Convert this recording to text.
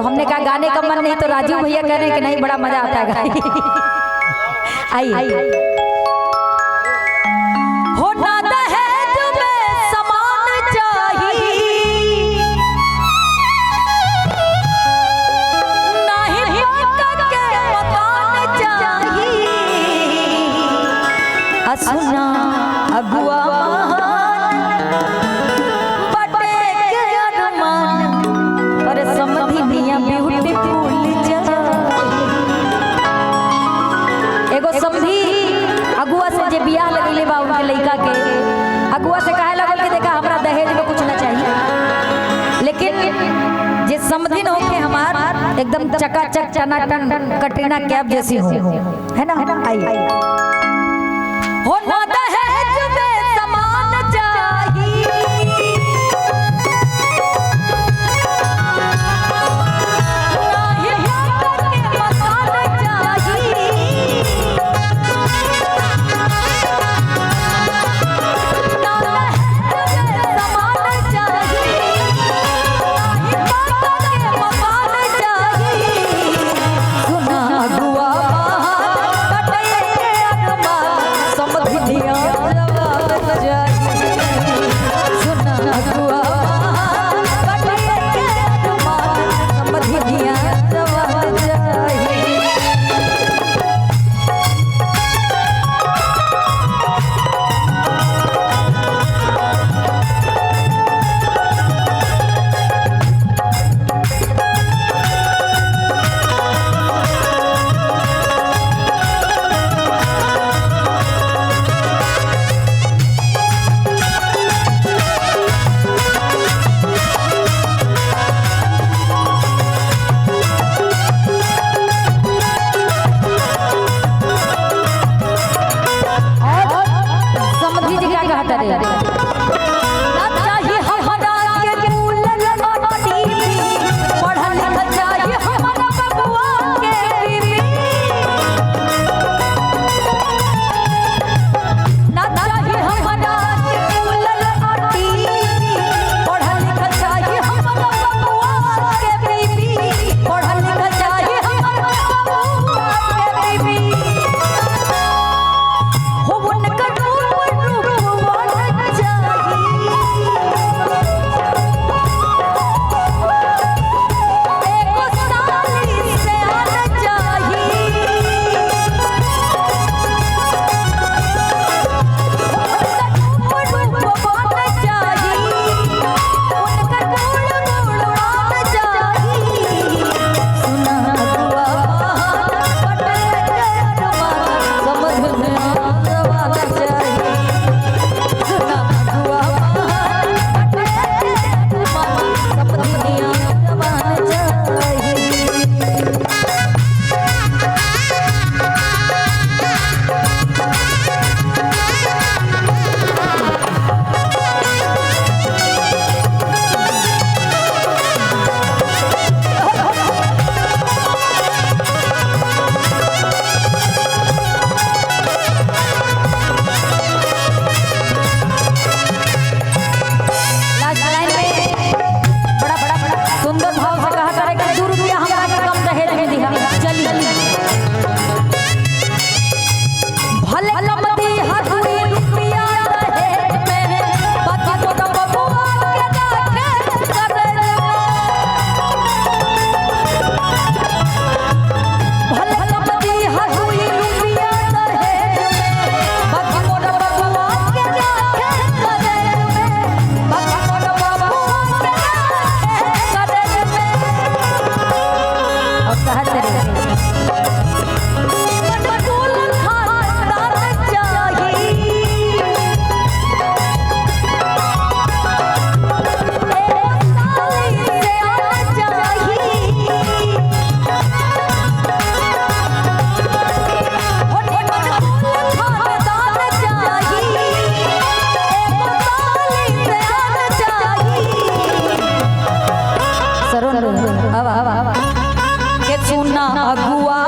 तो हमने कहा गाने का मन नहीं, तो राजीव भैया कह रहे हैं कि नहीं बड़ा मजा आता है। आइए। होना दहेज में समान चाहिए, नहीं पटक के मकान चाहिए, सुना अगुआ बटे के अरमान पर समधी मियां ब्यूटीफुल एगो समधी अगुआ से जे बियाह लगैले बा उनके लइका के अगुआ से कहे लगल कि देखा हमरा दहेज में कुछ ना चाहिए, लेकिन जे समधी न होके हमार एकदम चकाचक टनाटन कटरीना कैफ जैसी हो, है ना? आइए। होना दहेज में समान चाहिए, नहीं पटक के मकान चाहिए, के सुना अगुआ